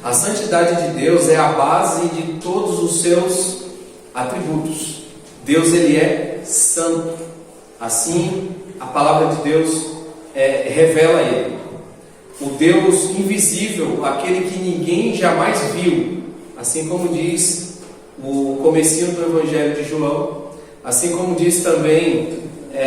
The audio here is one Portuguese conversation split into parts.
A santidade de Deus é a base de todos os seus atributos. Deus, ele é santo. Assim, a palavra de Deus revela ele. O Deus invisível, aquele que ninguém jamais viu. Assim como diz o comecinho do Evangelho de João. Assim como diz também 1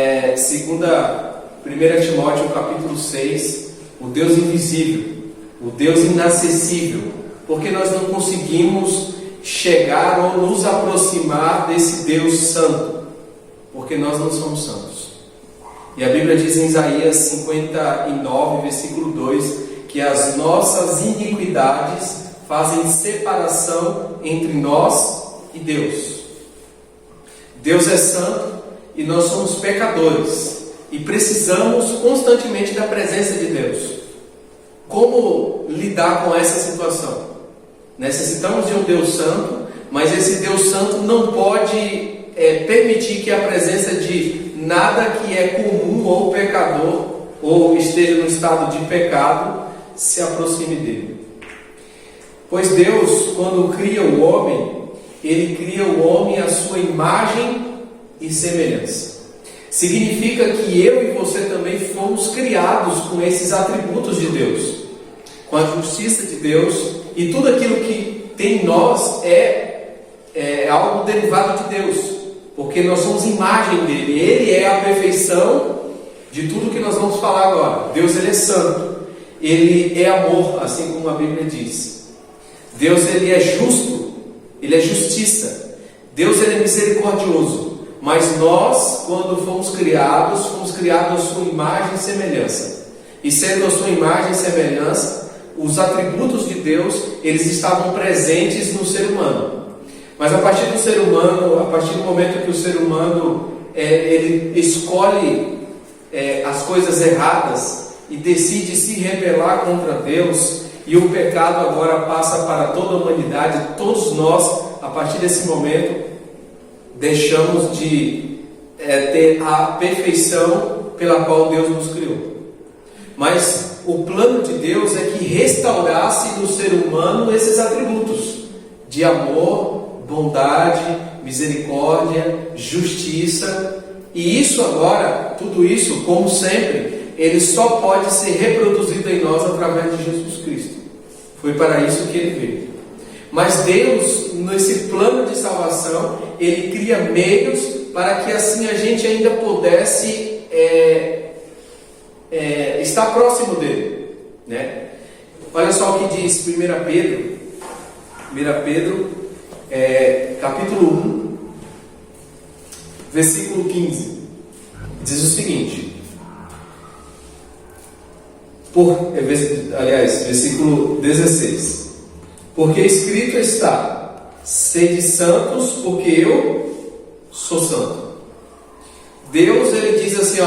Timóteo capítulo 6. O Deus invisível, o Deus inacessível. Porque nós não conseguimos chegar ou nos aproximar desse Deus santo. Porque nós não somos santos. E a Bíblia diz em Isaías 59, versículo 2, que as nossas iniquidades fazem separação entre nós e Deus. Deus é santo e nós somos pecadores e precisamos constantemente da presença de Deus. Como lidar com essa situação? Necessitamos de um Deus santo, mas esse Deus santo não pode permitir que a presença de nada que é comum ou pecador, ou esteja no estado de pecado, se aproxime dele. Pois Deus, quando cria o homem, ele cria o homem à sua imagem e semelhança. Significa que eu e você também fomos criados com esses atributos de Deus, com a justiça de Deus, e tudo aquilo que tem em nós é algo derivado de Deus. Porque nós somos imagem dele. Ele é a perfeição de tudo que nós vamos falar agora. Deus, ele é santo. Ele é amor, assim como a Bíblia diz. Deus, ele é justo. Ele é justiça. Deus, ele é misericordioso. Mas nós, quando fomos criados à sua imagem e semelhança. E sendo a sua imagem e semelhança, os atributos de Deus, eles estavam presentes no ser humano. Mas a partir do ser humano, a partir do momento que o ser humano ele escolhe as coisas erradas e decide se rebelar contra Deus, e o pecado agora passa para toda a humanidade, todos nós, a partir desse momento, deixamos de ter a perfeição pela qual Deus nos criou. Mas o plano de Deus é que restaurasse no ser humano esses atributos de amor, bondade, misericórdia, justiça. E isso agora, tudo isso, como sempre, ele só pode ser reproduzido em nós através de Jesus Cristo. Foi para isso que ele veio. Mas Deus, nesse plano de salvação, ele cria meios para que assim a gente ainda pudesse estar próximo dele, né? Olha só o que diz 1 Pedro capítulo 1, versículo 15, diz o seguinte, versículo 16, porque escrito está, sede santos, porque eu sou santo. Deus, ele diz assim,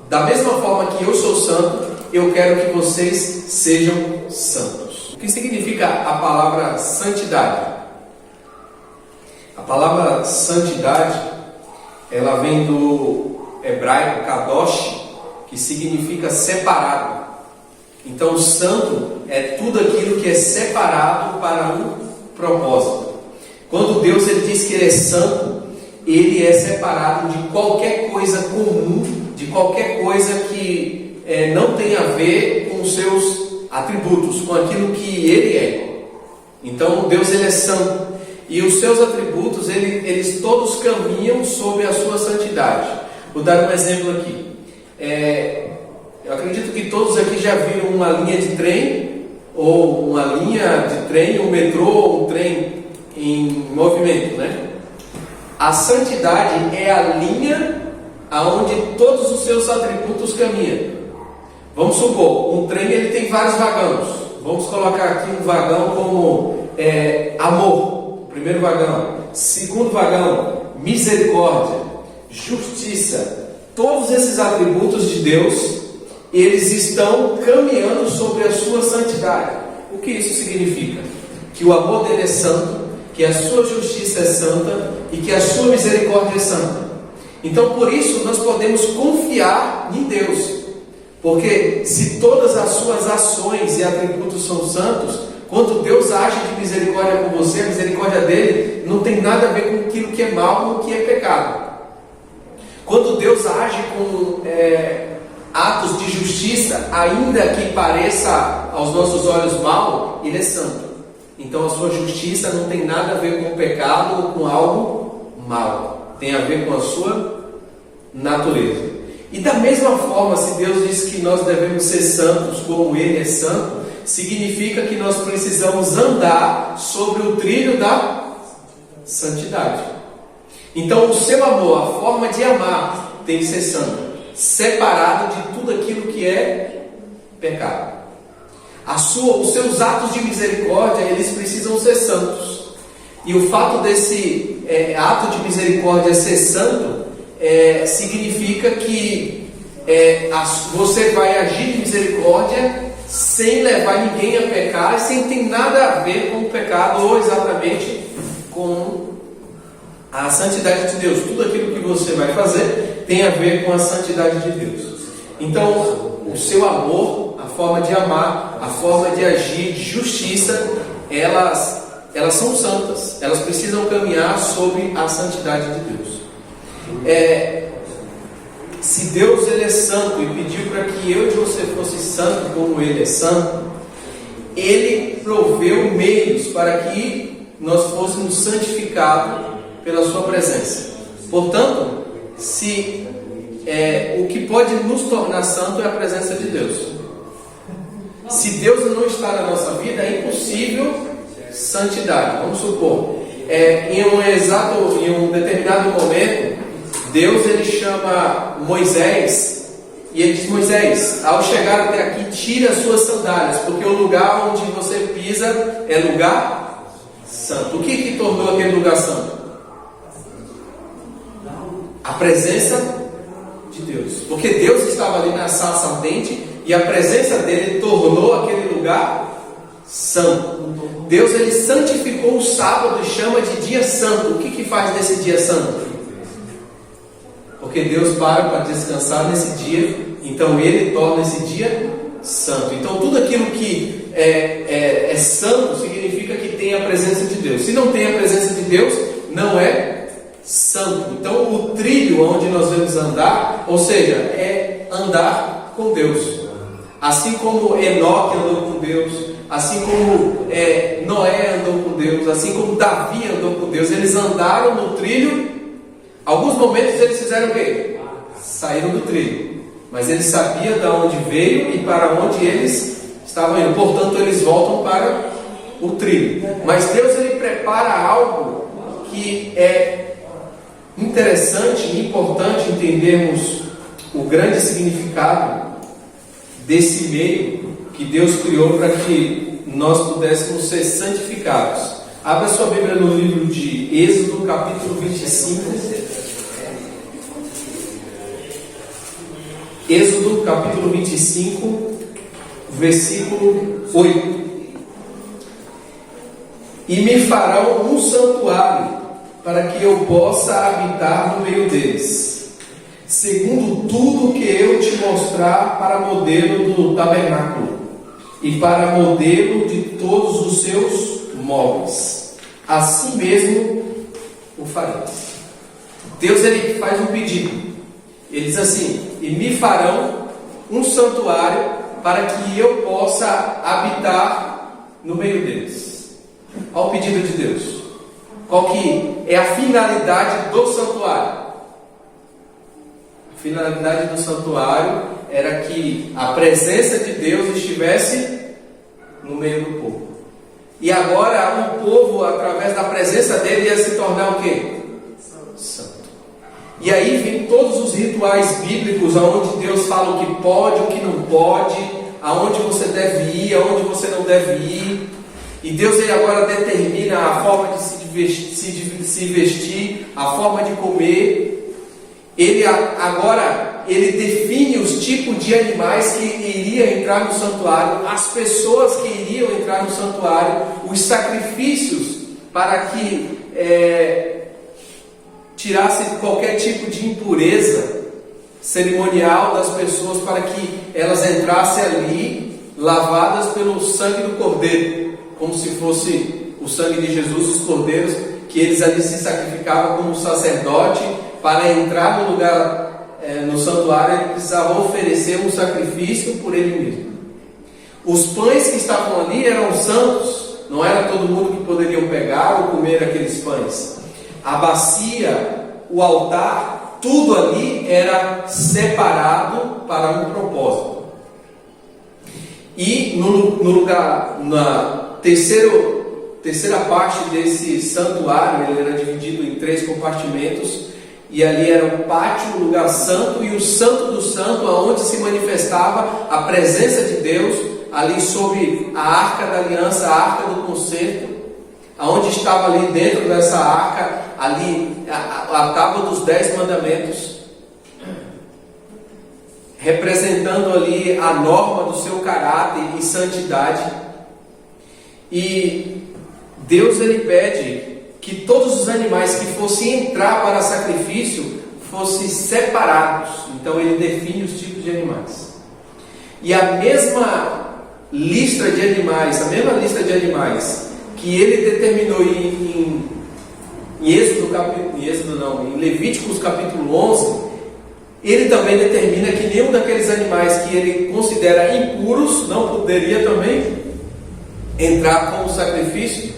da mesma forma que eu sou santo, eu quero que vocês sejam santos. O que significa a palavra santidade? A palavra santidade, ela vem do hebraico kadosh, que significa separado. Então, santo é tudo aquilo que é separado para um propósito. Quando Deus, ele diz que ele é santo, ele é separado de qualquer coisa comum, de qualquer coisa que não tem a ver com os seus atributos, com aquilo que ele é. Então, Deus, ele é santo. E os seus atributos, eles todos caminham sobre a sua santidade. Vou dar um exemplo aqui. Eu acredito que todos aqui já viram uma linha de trem, ou uma linha de trem, um metrô, ou um trem em movimento, né? A santidade é a linha aonde todos os seus atributos caminham. Vamos supor, um trem, ele tem vários vagões. Vamos colocar aqui um vagão como amor. Primeiro vagão. Segundo vagão, misericórdia, justiça. Todos esses atributos de Deus, eles estão caminhando sobre a sua santidade. O que isso significa? Que o amor dele é santo, que a sua justiça é santa e que a sua misericórdia é santa. Então, por isso, nós podemos confiar em Deus. Porque se todas as suas ações e atributos são santos, Quando Deus age de misericórdia com você, a misericórdia dele não tem nada a ver com aquilo que é mal, com o que é pecado. Quando Deus age com atos de justiça, ainda que pareça aos nossos olhos mal, ele é santo. Então a sua justiça não tem nada a ver com o pecado ou com algo mal. Tem a ver com a sua natureza. E da mesma forma, se Deus diz que nós devemos ser santos como Ele é santo, significa que nós precisamos andar sobre o trilho da santidade. Então o seu amor, a forma de amar, tem que ser santo, separado de tudo aquilo que é pecado. Os seus atos de misericórdia, eles precisam ser santos. E o fato desse ato de misericórdia ser santo significa que você vai agir de misericórdia sem levar ninguém a pecar e sem ter nada a ver com o pecado ou exatamente com a santidade de Deus. Tudo aquilo que você vai fazer tem a ver com a santidade de Deus. Então, o seu amor, a forma de amar, a forma de agir, de justiça, elas são santas. Elas precisam caminhar sobre a santidade de Deus. Se Deus ele é santo e pediu para que eu e você fosse santo como Ele é santo, Ele proveu meios para que nós fôssemos santificados pela Sua presença. Portanto, o que pode nos tornar santo é a presença de Deus. Se Deus não está na nossa vida, é impossível santidade. Vamos supor, em um determinado momento, Deus ele chama Moisés e ele diz: Moisés, ao chegar até aqui, tira as suas sandálias, porque o lugar onde você pisa é lugar santo. O que tornou aquele lugar santo? A presença de Deus. Porque Deus estava ali na sarça ardente e a presença dele tornou aquele lugar santo. Deus ele santificou o sábado e chama de dia santo. O que faz desse dia santo? Porque Deus para descansar nesse dia, então Ele torna esse dia santo. Então tudo aquilo que é santo significa que tem a presença de Deus. Se não tem a presença de Deus, não é santo. Então o trilho onde nós vamos andar, ou seja, é andar com Deus. Assim como Enoque andou com Deus, assim como Noé andou com Deus, assim como Davi andou com Deus, eles andaram no trilho. Alguns momentos eles fizeram o quê? Saíram do trilho. Mas eles sabiam de onde veio e para onde eles estavam indo. Portanto, eles voltam para o trilho. Mas Deus ele prepara algo que é interessante e importante entendermos o grande significado desse meio que Deus criou para que nós pudéssemos ser santificados. Abra sua Bíblia no livro de Êxodo, capítulo 25. Êxodo, capítulo 25, versículo 8. E me farão um santuário, para que eu possa habitar no meio deles, segundo tudo que eu te mostrar para modelo do tabernáculo, e para modelo de todos os seus móveis. Assim mesmo o farei. Deus ele faz um pedido. Ele diz assim: e me farão um santuário para que eu possa habitar no meio deles. Olha o pedido de Deus. Qual que é a finalidade do santuário? A finalidade do santuário era que a presença de Deus estivesse no meio do povo. E agora o povo, através da presença dele, ia se tornar o quê? Santo. E aí vem todos os rituais bíblicos, onde Deus fala o que pode, o que não pode, aonde você deve ir, aonde você não deve ir. E Deus ele agora determina a forma de se vestir, a forma de comer. Ele define os tipos de animais que iriam entrar no santuário, as pessoas que iriam entrar no santuário, os sacrifícios para que tirasse qualquer tipo de impureza cerimonial das pessoas, para que elas entrassem ali lavadas pelo sangue do Cordeiro. como se fosse o sangue de Jesus, os cordeiros, que eles ali se sacrificavam como sacerdote. Para entrar no lugar, no santuário, ele precisava oferecer um sacrifício por ele mesmo. Os pães que estavam ali eram santos, não era todo mundo que poderia pegar ou comer aqueles pães. A bacia, o altar, tudo ali era separado para um propósito. E no lugar, na terceira parte desse santuário, ele era dividido em 3 compartimentos, e ali era o pátio, o lugar santo, e o santo do santo, onde se manifestava a presença de Deus, ali sob a arca da aliança, a arca do concerto, aonde estava ali dentro dessa arca, ali a tábua dos 10 mandamentos, representando ali a norma do seu caráter e santidade. E Deus, ele pede que todos os animais que fossem entrar para sacrifício fossem separados. Então ele define os tipos de animais. E a mesma lista de animais, que ele determinou em Levíticos capítulo 11, ele também determina que nenhum daqueles animais que ele considera impuros não poderia também entrar como sacrifício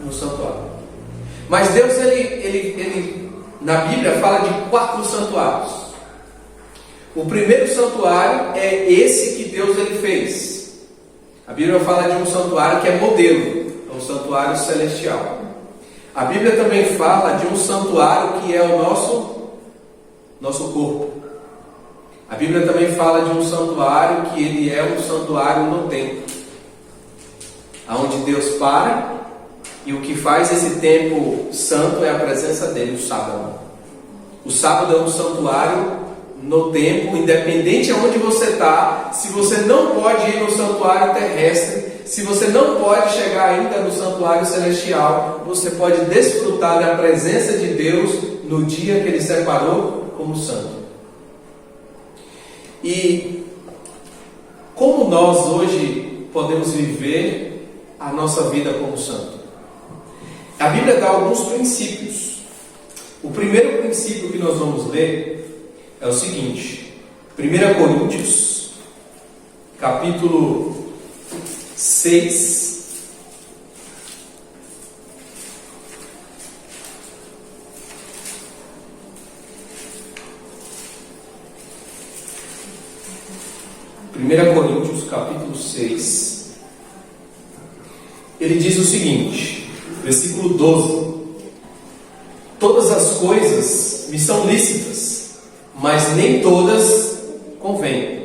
no santuário. Mas Deus, ele na Bíblia fala de 4 santuários. O primeiro santuário é esse que Deus ele fez. A Bíblia fala de um santuário que é modelo, é um santuário celestial. A Bíblia também fala de um santuário que é o nosso corpo. A Bíblia também fala de um santuário que ele é um santuário no templo, aonde Deus para, e o que faz esse tempo santo é a presença dele, o sábado. O sábado é um santuário no templo, independente de onde você está. Se você não pode ir no santuário terrestre, se você não pode chegar ainda no santuário celestial, você pode desfrutar da presença de Deus no dia que ele separou como santo. E como nós hoje podemos viver a nossa vida como santo? A Bíblia dá alguns princípios. O primeiro princípio que nós vamos ler é o seguinte: 1 Coríntios, capítulo 6, capítulo 6, ele diz o seguinte, versículo 12: todas as coisas me são lícitas, mas nem todas convêm.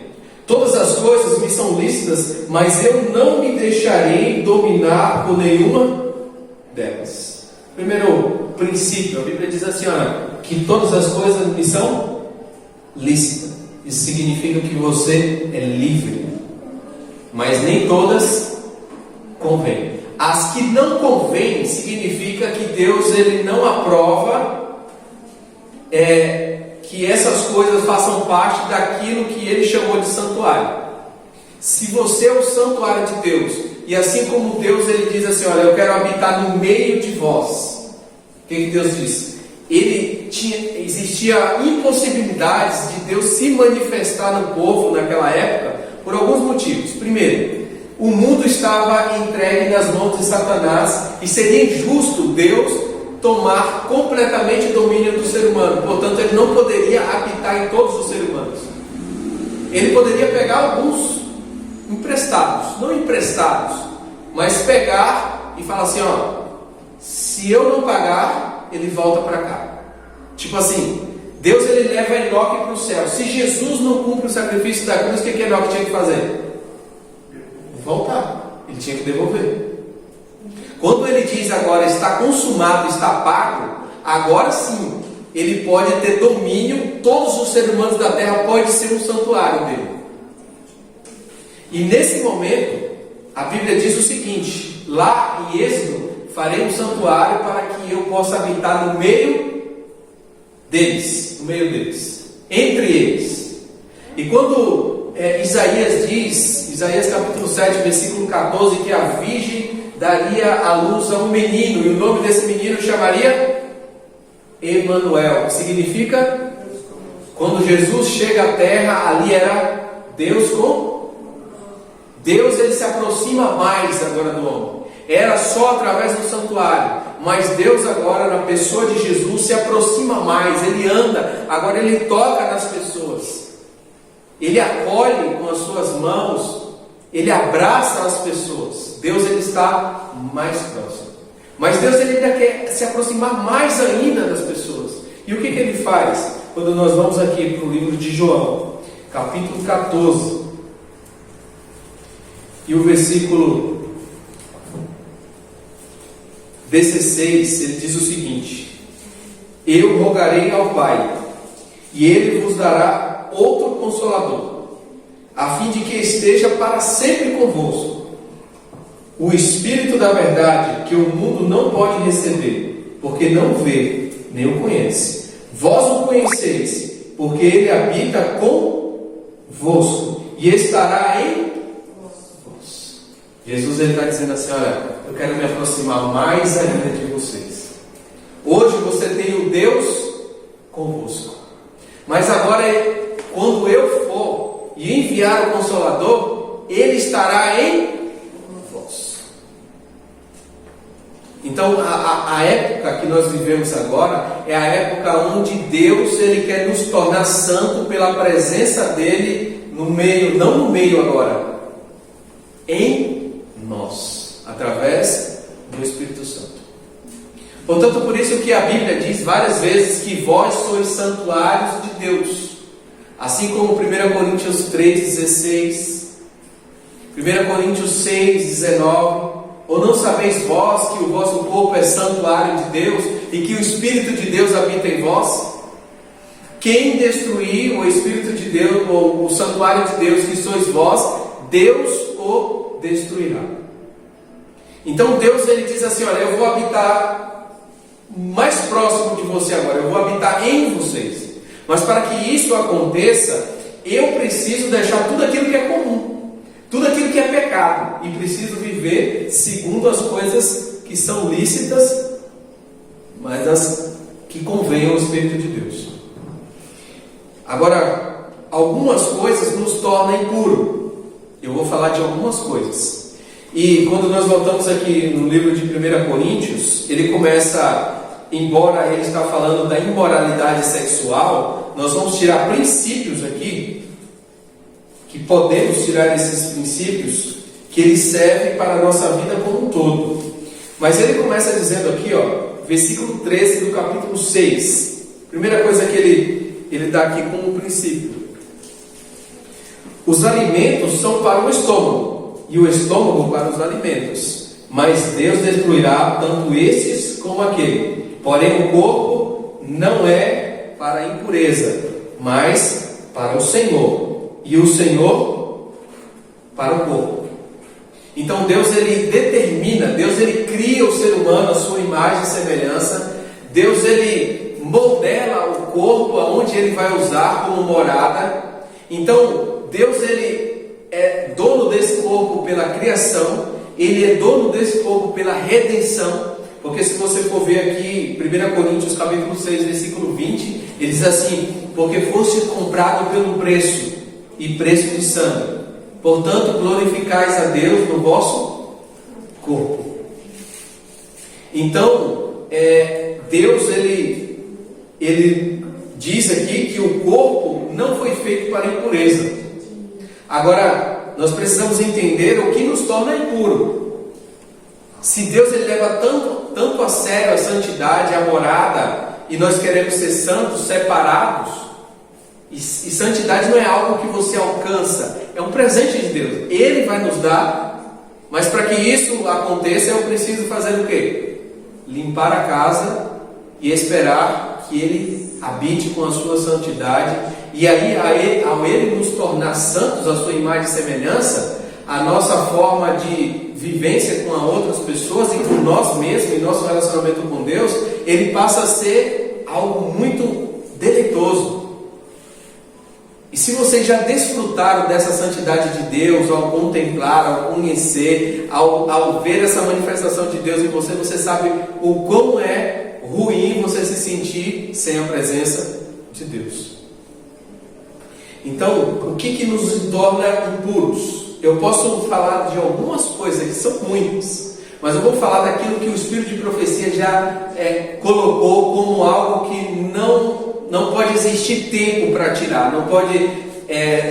Todas as coisas me são lícitas, mas eu não me deixarei dominar por nenhuma delas. Primeiro princípio, a Bíblia diz assim, que todas as coisas me são lícitas. Isso significa que você é livre, mas nem todas convêm. As que não convêm significa que Deus ele não aprova que essas coisas façam parte daquilo que ele chamou de santuário. Se você é o santuário de Deus, e assim como Deus ele diz assim, olha, eu quero habitar no meio de vós, o que Deus disse? Existia impossibilidades de Deus se manifestar no povo naquela época por alguns motivos. Primeiro, o mundo estava entregue nas mãos de Satanás e seria injusto Deus tomar completamente domínio do ser humano. Portanto, ele não poderia habitar em todos os seres humanos. Ele poderia pegar alguns emprestados, não emprestados, mas pegar e falar assim, se eu não pagar, ele volta para cá. Tipo assim, Deus ele leva Enoque para o céu. Se Jesus não cumpre o sacrifício da cruz, o que Enoque tinha que fazer? Voltar. Ele tinha que devolver. Quando ele diz agora está consumado, está pago, agora sim ele pode ter domínio. Todos os seres humanos da terra podem ser um santuário dele. E nesse momento a Bíblia diz o seguinte, lá em Êxodo: farei um santuário para que eu possa habitar no meio deles, entre eles. E quando Isaías diz, Isaías capítulo 7, versículo 14, que a virgem daria à luz a um menino, e o nome desse menino chamaria Emanuel, que significa, quando Jesus chega à terra, ali era Deus com Deus. Ele se aproxima mais agora do homem. Era só através do santuário, mas Deus agora, na pessoa de Jesus, se aproxima mais. Ele anda, agora ele toca nas pessoas, ele acolhe com as suas mãos, ele abraça as pessoas. Deus, ele está mais próximo, mas Deus, ele ainda quer se aproximar mais ainda das pessoas. E o que ele faz? Quando nós vamos aqui para o livro de João, capítulo 14, e o versículo 16, ele diz o seguinte: eu rogarei ao Pai, e ele vos dará outro Consolador, a fim de que esteja para sempre convosco, o Espírito da verdade, que o mundo não pode receber, porque não vê, nem o conhece. Vós o conheceis, porque ele habita convosco e estará em vós. Jesus, ele está dizendo assim: olha, eu quero me aproximar mais ainda de vocês. Hoje você tem o Deus convosco, mas agora, quando eu for e enviar o Consolador, ele estará em vós. Então, a época que nós vivemos agora é a época onde Deus, ele quer nos tornar santo pela presença dele no meio, não no meio agora, em nós, através do Espírito Santo. Portanto, por isso que a Bíblia diz várias vezes que vós sois santuários de Deus, assim como 1 Coríntios 3,16, 1 Coríntios 6,19. Ou não sabeis vós que o vosso corpo é santuário de Deus e que o Espírito de Deus habita em vós? Quem destruir o Espírito de Deus, ou o santuário de Deus que sois vós, Deus o destruirá. Então Deus, ele diz assim: olha, eu vou habitar mais próximo de você agora, eu vou habitar em vocês. Mas para que isso aconteça, eu preciso deixar tudo aquilo que é comum, tudo aquilo que é pecado, e preciso viver segundo as coisas que são lícitas, mas as que convêm ao Espírito de Deus. Agora, algumas coisas nos tornam impuros. Eu vou falar de algumas coisas. E quando nós voltamos aqui no livro de 1 Coríntios, ele começa, embora ele está falando da imoralidade sexual, nós vamos tirar princípios aqui, que podemos tirar esses princípios, que eles servem para a nossa vida como um todo. Mas ele começa dizendo aqui, versículo 13 do capítulo 6. Primeira coisa que ele dá aqui como princípio: os alimentos são para o estômago, e o estômago para os alimentos, mas Deus destruirá tanto estes como aquele. Porém o corpo não é para a impureza, mas para o Senhor, e o Senhor para o corpo. Então Deus, ele determina, Deus, ele cria o ser humano à sua imagem e semelhança. Deus, ele modela o corpo aonde ele vai usar como morada. Então Deus, ele é dono desse corpo pela criação, ele é dono desse corpo pela redenção. Porque se você for ver aqui 1 Coríntios capítulo 6, versículo 20, ele diz assim: porque foste comprado pelo preço, e preço de sangue, portanto glorificais a Deus no vosso corpo. Então, Deus, ele diz aqui que o corpo não foi feito para impureza. Agora, nós precisamos entender o que nos torna impuro. Se Deus, ele leva tanto a sério a santidade, a morada, e nós queremos ser santos, separados, e santidade não é algo que você alcança, é um presente de Deus, ele vai nos dar. Mas para que isso aconteça, eu preciso fazer o quê? Limpar a casa e esperar que ele habite com a sua santidade. E aí, ao ele nos tornar santos, a sua imagem e semelhança, a nossa forma de vivência com as outras pessoas e com nós mesmos, e nosso relacionamento com Deus, ele passa a ser algo muito deleitoso. E se vocês já desfrutaram dessa santidade de Deus, ao contemplar, ao conhecer, ao ver essa manifestação de Deus em você, você sabe o quão é ruim você se sentir sem a presença de Deus. Então, o que nos torna impuros? Eu posso falar de algumas coisas, que são muitas, mas eu vou falar daquilo que o Espírito de Profecia já colocou como algo que não pode existir tempo para tirar, não pode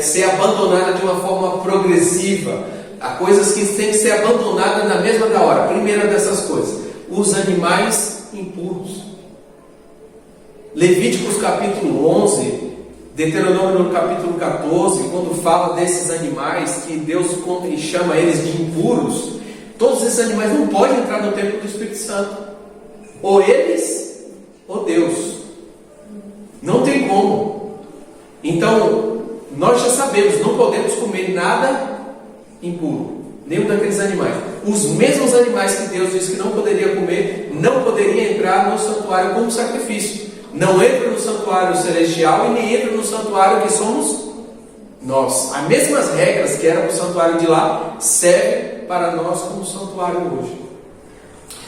ser abandonada de uma forma progressiva. Há coisas que têm que ser abandonadas na mesma hora. A primeira dessas coisas, os animais impuros. Levíticos capítulo 11, Deuteronômio no capítulo 14, quando fala desses animais, que Deus chama eles de impuros, todos esses animais não podem entrar no templo do Espírito Santo. Ou eles, ou Deus. Não tem como. Então, nós já sabemos, não podemos comer nada impuro, nenhum daqueles animais. Os mesmos animais que Deus disse que não poderia comer, não poderia entrar no santuário como sacrifício. Não entra no santuário celestial e nem entra no santuário que somos nós. As mesmas regras que eram para o santuário de lá, servem para nós como santuário hoje.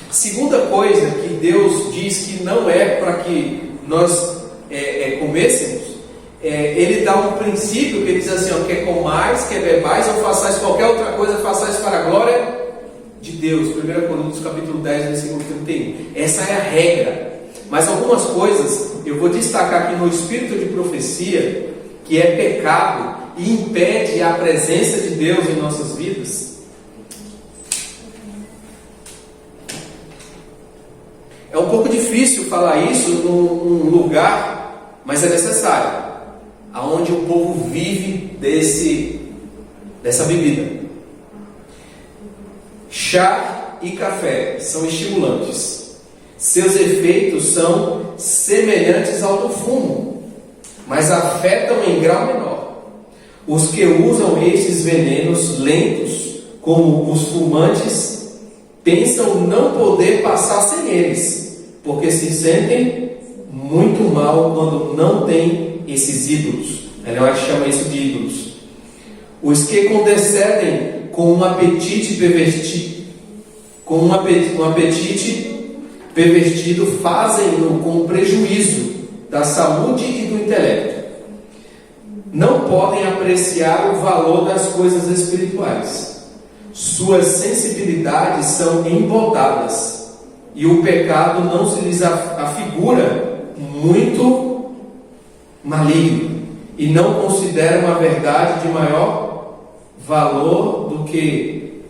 Segunda coisa que Deus diz que não é para que nós comêssemos, Ele dá um princípio que ele diz assim, quer comais, quer bebais, ou façais qualquer outra coisa, façais para a glória de Deus. 1 Coríntios capítulo 10, versículo 31. Essa é a regra. Mas algumas coisas eu vou destacar aqui no espírito de profecia, que é pecado e impede a presença de Deus em nossas vidas. É um pouco difícil falar isso num lugar, mas é necessário, aonde o povo vive dessa bebida. Chá e café são estimulantes. Seus efeitos são semelhantes ao do fumo, mas afetam em grau menor. Os que usam estes venenos lentos, como os fumantes, pensam não poder passar sem eles, porque se sentem muito mal quando não têm esses ídolos. Ela chama isso de ídolos. Os que condescendem com um apetite pervertido, fazem-no com prejuízo da saúde e do intelecto. Não podem apreciar o valor das coisas espirituais. Suas sensibilidades são embotadas, e o pecado não se lhes afigura muito maligno, e não consideram a verdade de maior valor do que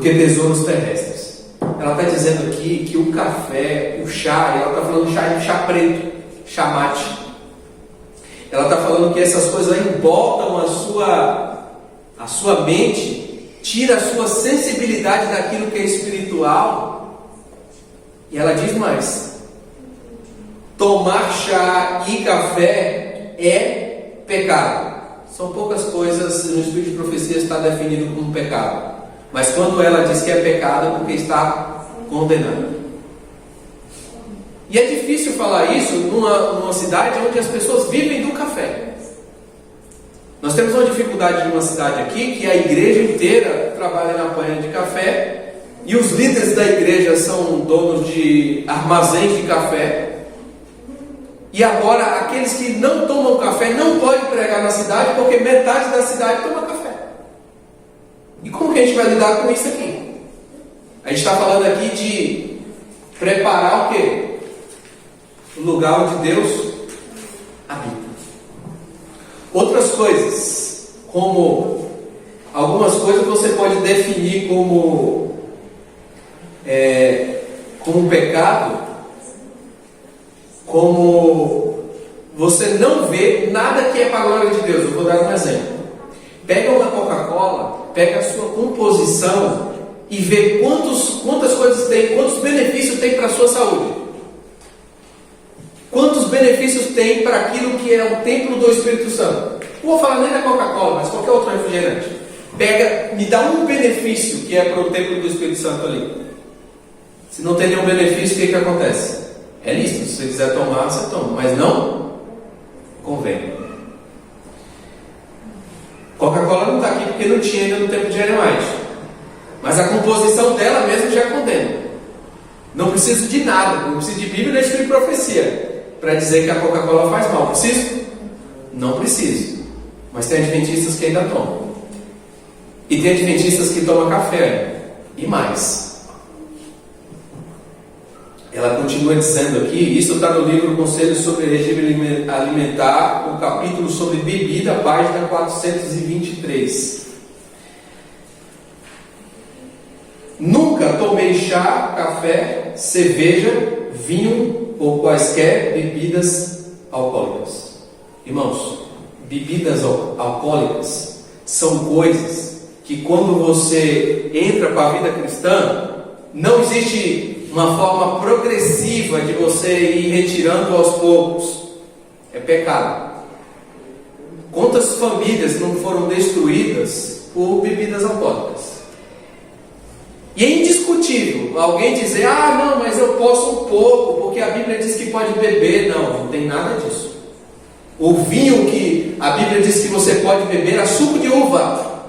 tesouros terrestres. Ela está dizendo aqui que o café, o chá, ela está falando de chá preto, chá mate. Ela está falando que essas coisas embotam a sua mente, tira a sua sensibilidade daquilo que é espiritual. E ela diz mais: tomar chá e café é pecado. São poucas coisas no Espírito de Profecia está definido como pecado. Mas quando ela diz que é pecado, é porque está condenando. E é difícil falar isso numa cidade onde as pessoas vivem do café. Nós temos uma dificuldade numa cidade aqui, que a igreja inteira trabalha na panha de café, e os líderes da igreja são donos de armazéns de café. E agora, aqueles que não tomam café não podem pregar na cidade, porque metade da cidade toma café. E como que a gente vai lidar com isso aqui? A gente está falando aqui de preparar o quê? O lugar onde Deus habita. Outras coisas, como algumas coisas você pode definir como pecado, como você não vê nada que é para a glória de Deus. Eu vou dar um exemplo. Pega uma Coca-Cola, pega a sua composição e vê quantas coisas tem, quantos benefícios tem para a sua saúde. Quantos benefícios tem para aquilo que é o templo do Espírito Santo. Não vou falar nem da Coca-Cola, mas qualquer outro refrigerante. Me dá um benefício que é para o templo do Espírito Santo ali. Se não tem nenhum benefício, o que acontece? É lícito, se você quiser tomar, você toma, mas não convém. Coca-Cola não está aqui porque não tinha ainda no tempo de Ellen White. Mas a composição dela mesmo já condena. Não preciso de nada, não preciso de Bíblia nem de profecia para dizer que a Coca-Cola faz mal. Preciso? Não preciso. Mas tem adventistas que ainda tomam. E tem adventistas que tomam café. E mais. Ela continua dizendo aqui, isso está no livro Conselhos sobre Regime Alimentar, o capítulo sobre bebida, página 423. Nunca tomei chá, café, cerveja, vinho ou quaisquer bebidas alcoólicas. Irmãos, bebidas alcoólicas são coisas que quando você entra para a vida cristã, não existe uma forma progressiva de você ir retirando aos poucos. É pecado. Quantas famílias não foram destruídas por bebidas alcoólicas? E é indiscutível alguém dizer, não, mas eu posso um pouco, porque a Bíblia diz que pode beber. Não, não tem nada disso. O vinho que a Bíblia diz que você pode beber é suco de uva.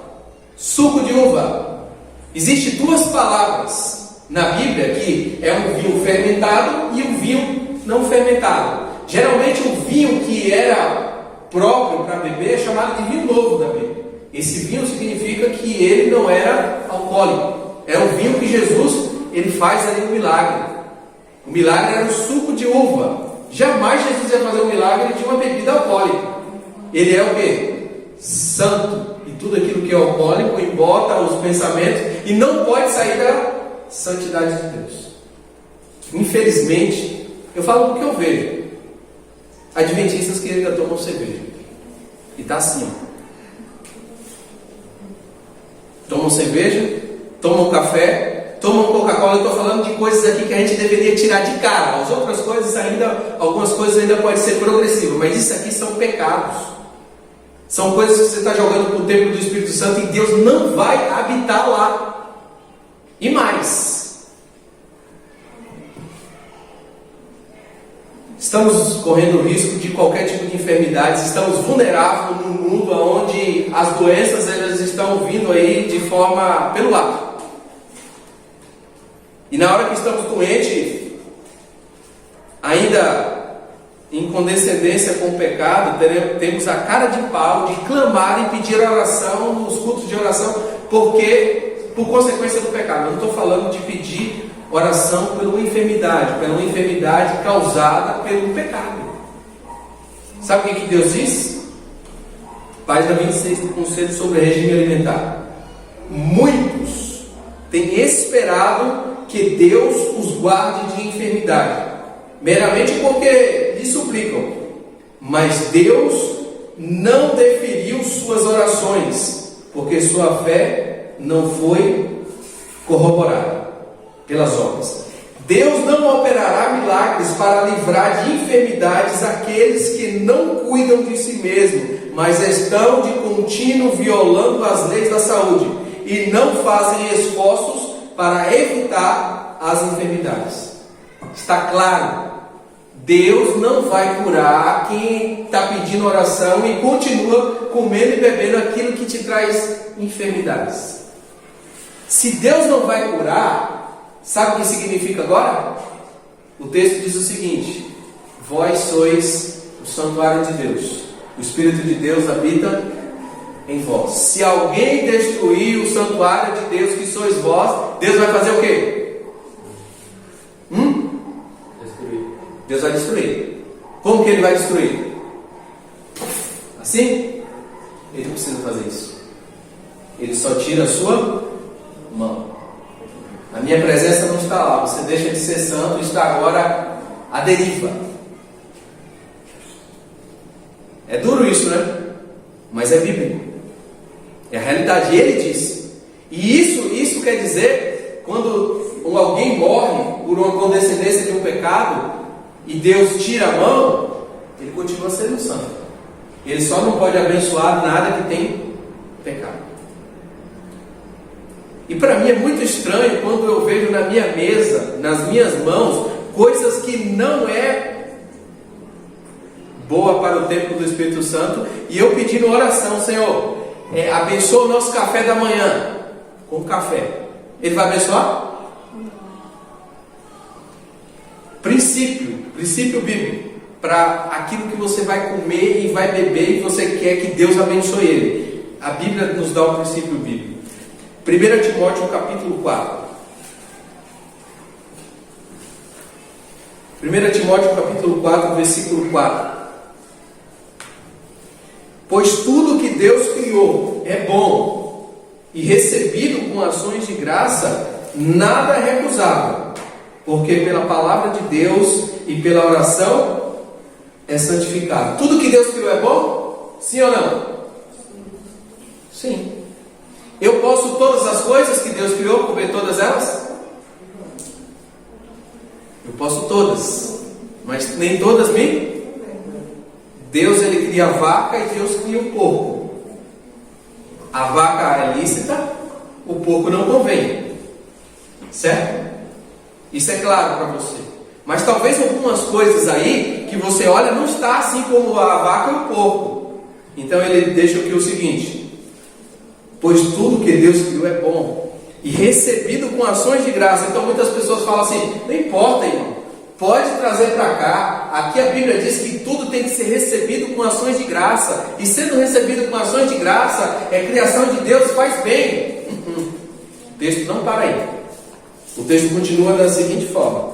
Suco de uva. Existem duas palavras na Bíblia que é um vinho fermentado e um vinho não fermentado. Geralmente o vinho que era próprio para beber é chamado de vinho novo da Bíblia. Esse vinho significa que ele não era alcoólico. Era um vinho que Jesus ele faz ali um milagre. O milagre era o suco de uva. Jamais Jesus ia fazer um milagre de uma bebida alcoólica. Ele é o quê? Santo. E tudo aquilo que é alcoólico embota os pensamentos e não pode sair da santidade de Deus. Infelizmente, eu falo porque eu vejo adventistas que ainda tomam cerveja. E está assim. Tomam cerveja, tomam café, tomam Coca-Cola. Eu estou falando de coisas aqui que a gente deveria tirar de cara. As outras coisas ainda, algumas coisas ainda podem ser progressivas, mas isso aqui são pecados. São coisas que você está jogando para o templo do Espírito Santo e Deus não vai habitar lá. E mais, estamos correndo o risco de qualquer tipo de enfermidade, estamos vulneráveis num mundo onde as doenças elas estão vindo aí de forma pelo ar. E na hora que estamos doentes, ainda em condescendência com o pecado, temos a cara de pau de clamar e pedir oração nos cultos de oração, porque por consequência do pecado. Eu não estou falando de pedir oração pela uma enfermidade causada pelo pecado. Sabe o que Deus diz? Página 26 do Conselho sobre Regime Alimentar. Muitos têm esperado que Deus os guarde de enfermidade, meramente porque lhe suplicam. Mas Deus não deferiu suas orações, porque sua fé não foi corroborada pelas obras. Deus não operará milagres para livrar de enfermidades aqueles que não cuidam de si mesmos, mas estão de contínuo violando as leis da saúde e não fazem esforços para evitar as enfermidades. Está claro? Deus não vai curar quem está pedindo oração e continua comendo e bebendo aquilo que te traz enfermidades. Se Deus não vai curar, sabe o que significa agora? O texto diz o seguinte: vós sois o santuário de Deus, o Espírito de Deus habita em vós. Se alguém destruir o santuário de Deus, que sois vós, Deus vai fazer o quê? Destruir. Deus vai destruir. Como que Ele vai destruir? Assim? Ele não precisa fazer isso. Ele só tira a sua mão. A minha presença não está lá. Você deixa de ser santo e está agora à deriva. É duro isso, né? Mas é bíblico. É a realidade. Ele disse. E isso quer dizer, quando alguém morre por uma condescendência de um pecado e Deus tira a mão, ele continua sendo santo. Ele só não pode abençoar nada que tem pecado. E para mim é muito estranho quando eu vejo na minha mesa, nas minhas mãos, coisas que não é boa para o templo do Espírito Santo, e eu pedindo oração: Senhor, abençoa o nosso café da manhã com café. Ele vai abençoar? Princípio bíblico, para aquilo que você vai comer e vai beber e você quer que Deus abençoe ele. A Bíblia nos dá o princípio bíblico. 1 Timóteo capítulo 4. 1 Timóteo capítulo 4, versículo 4. Pois tudo que Deus criou é bom, e recebido com ações de graça, nada é recusável, porque pela palavra de Deus e pela oração é santificado. Tudo que Deus criou é bom? Sim ou não? Sim. Eu posso todas as coisas que Deus criou, comer todas elas? Eu posso todas, mas nem todas me. Deus ele cria a vaca e Deus cria o porco. A vaca é lícita, o porco não convém. Certo? Isso é claro para você. Mas talvez algumas coisas aí que você olha não está assim como a vaca e o porco. Então ele deixa aqui o seguinte: pois tudo que Deus criou é bom e recebido com ações de graça. Então muitas pessoas falam assim: não importa, irmão, pode trazer para cá. Aqui a Bíblia diz que tudo tem que ser recebido com ações de graça, e sendo recebido com ações de graça é criação de Deus, faz bem. O texto não para aí. O texto continua da seguinte forma: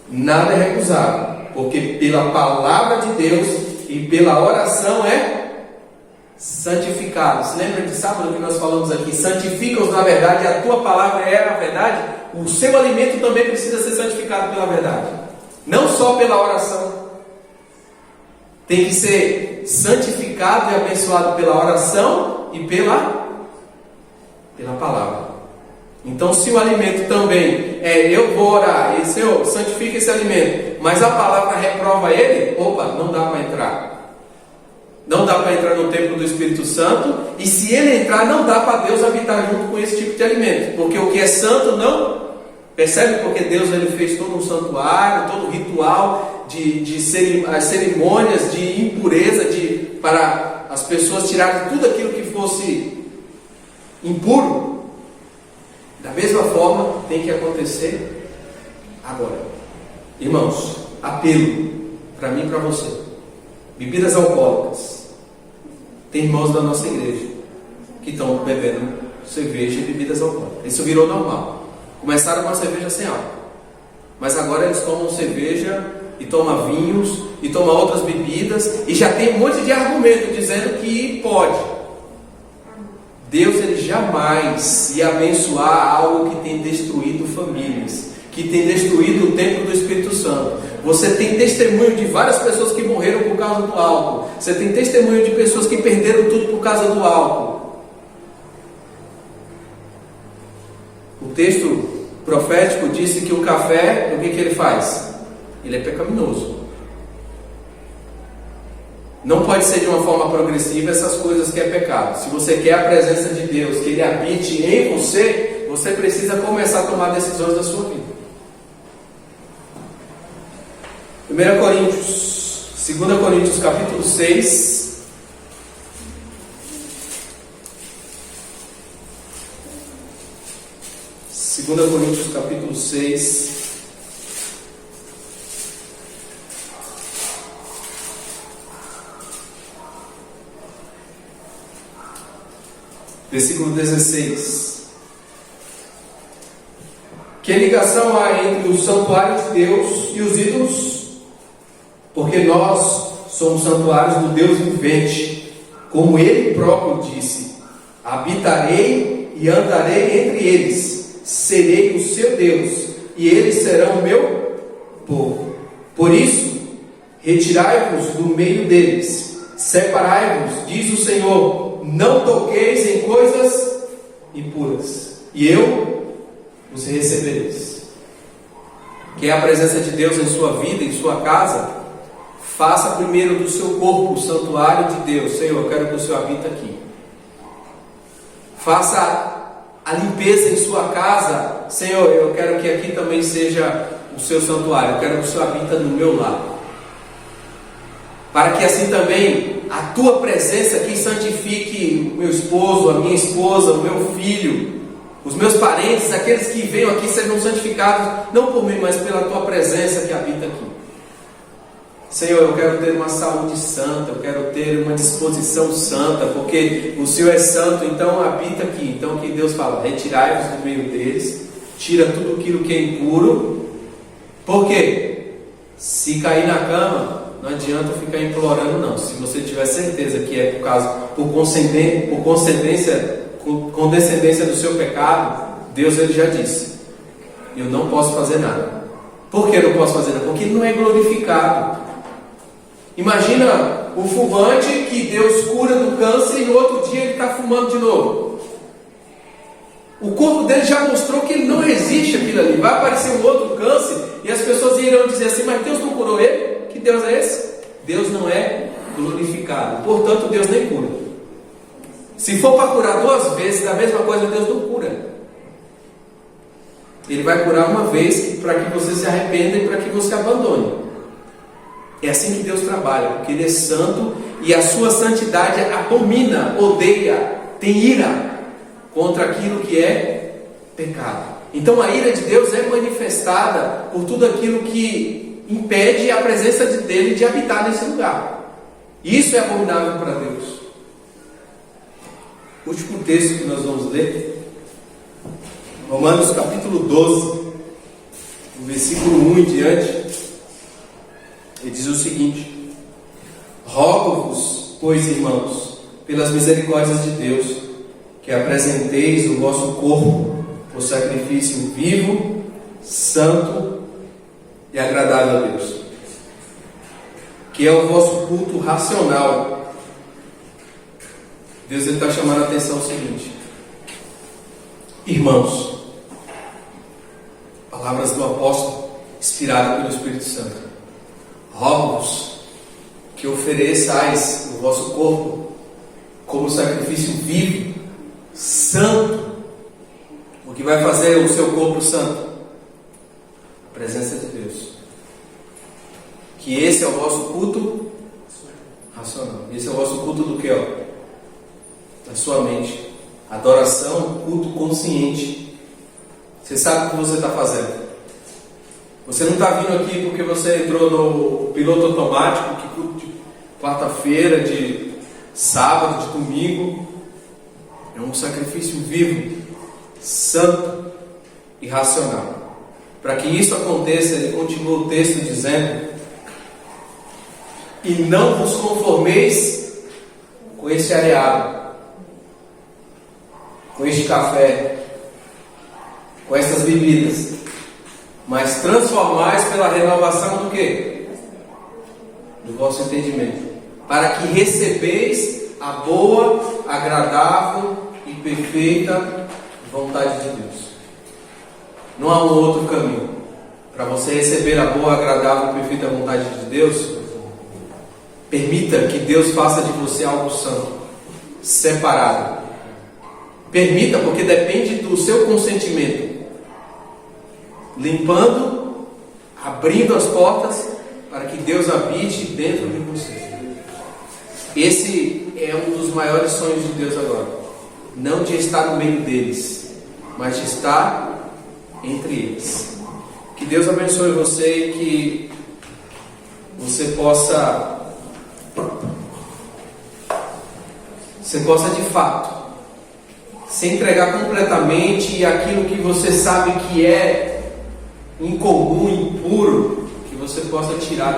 nada é recusável, porque pela palavra de Deus e pela oração é santificado. Se lembra de sábado que nós falamos aqui? Santifica-os na verdade, a tua palavra é a verdade. O seu alimento também precisa ser santificado pela verdade, não só pela oração. Tem que ser santificado e abençoado pela oração e pela palavra. Então, se o alimento também eu vou orar e Senhor, santifica esse alimento, mas a palavra reprova ele, opa, não dá para entrar. Não dá para entrar no templo do Espírito Santo, e se ele entrar, não dá para Deus habitar junto com esse tipo de alimento, porque o que é santo não. Percebe? Porque Deus ele fez todo um santuário, todo um ritual as cerimônias de impureza, para as pessoas tirarem tudo aquilo que fosse impuro. Da mesma forma tem que acontecer agora. Irmãos, apelo para mim e para você: bebidas alcoólicas. Tem irmãos da nossa igreja que estão bebendo cerveja e bebidas alcoólicas. Isso virou normal. Começaram com a cerveja sem álcool, mas agora eles tomam cerveja e tomam vinhos e tomam outras bebidas, e já tem um monte de argumento dizendo que pode. Deus ele jamais ia abençoar algo que tem destruído famílias, que tem destruído o templo do Espírito Santo. Você tem testemunho de várias pessoas que morreram por causa do álcool. Você tem testemunho de pessoas que perderam tudo por causa do álcool. O texto profético disse que o café, o que ele faz? Ele é pecaminoso. Não pode ser de uma forma progressiva essas coisas que é pecado. Se você quer a presença de Deus, que Ele habite em você, você precisa começar a tomar decisões da sua vida. 2 Coríntios capítulo 6. Segunda Coríntios capítulo 6. Versículo 16. Que ligação há entre o santuário de Deus e os ídolos? Porque nós somos santuários do Deus vivente, como Ele próprio disse: habitarei e andarei entre eles, serei o seu Deus, e eles serão o meu povo. Por isso, retirai-vos do meio deles, separai-vos, diz o Senhor, não toqueis em coisas impuras, e eu os recebereis. Quer a presença de Deus em sua vida, em sua casa? Faça primeiro do seu corpo o santuário de Deus. Senhor, eu quero que o Senhor habite aqui. Faça a limpeza em sua casa. Senhor, eu quero que aqui também seja o seu santuário. Eu quero que o Senhor habite no meu lar. Para que assim também a tua presença aqui santifique o meu esposo, a minha esposa, o meu filho, os meus parentes, aqueles que venham aqui sejam santificados, não por mim, mas pela tua presença que habita aqui. Senhor, eu quero ter uma saúde santa, eu quero ter uma disposição santa, porque o Senhor é santo, então habita aqui. Então que Deus fala, retirai-vos do meio deles, tira tudo aquilo que é impuro. Por quê? Se cair na cama, não adianta ficar implorando não. Se você tiver certeza que é por condescendência do seu pecado, Deus ele já disse, eu não posso fazer nada. Por que não posso fazer nada? Porque ele não é glorificado. Imagina o fumante que Deus cura do câncer e no outro dia ele está fumando de novo. O corpo dele já mostrou que ele não resiste àquilo ali. Vai aparecer um outro câncer e as pessoas irão dizer assim, mas Deus não curou ele? Que Deus é esse? Deus não é glorificado, portanto Deus nem cura. Se for para curar 2 vezes da mesma coisa, Deus não cura. Ele vai curar uma vez para que você se arrependa e para que você abandone. É assim que Deus trabalha, porque Ele é santo e a sua santidade abomina, odeia, tem ira contra aquilo que é pecado. Então a ira de Deus é manifestada por tudo aquilo que impede a presença dele de habitar nesse lugar. Isso é abominável para Deus. O último texto que nós vamos ler, Romanos capítulo 12, versículo 1 em diante. Ele diz o seguinte: rogo-vos, pois, irmãos, pelas misericórdias de Deus, que apresenteis o vosso corpo por sacrifício vivo, santo e agradável a Deus, que é o vosso culto racional. Deus está chamando a atenção o seguinte: irmãos, palavras do apóstolo, inspirado pelo Espírito Santo, rogo-vos que ofereçais o vosso corpo como sacrifício vivo, santo. O que vai fazer o seu corpo santo? A presença de Deus. Que esse é o vosso culto racional. Esse é o vosso culto do que? Da sua mente. Adoração, culto consciente. Você sabe o que você está fazendo. Você não está vindo aqui porque você entrou no piloto automático, que culto de quarta-feira, de sábado, de domingo. É um sacrifício vivo, santo e racional. Para que isso aconteça, ele continua o texto dizendo: e não vos conformeis com este areado, com este café, com estas bebidas, mas transformais pela renovação do quê? Do vosso entendimento, para que recebeis a boa, agradável e perfeita vontade de Deus. Não há um outro caminho para você receber a boa, agradável e perfeita vontade de Deus. Permita que Deus faça de você algo santo, separado. Permita, porque depende do seu consentimento. Limpando, abrindo as portas para que Deus habite dentro de você. Esse é um dos maiores sonhos de Deus agora. Não de estar no meio deles, mas de estar entre eles. Que Deus abençoe você e que você possa de fato se entregar completamente àquilo que você sabe que é incomum, impuro, que você possa tirar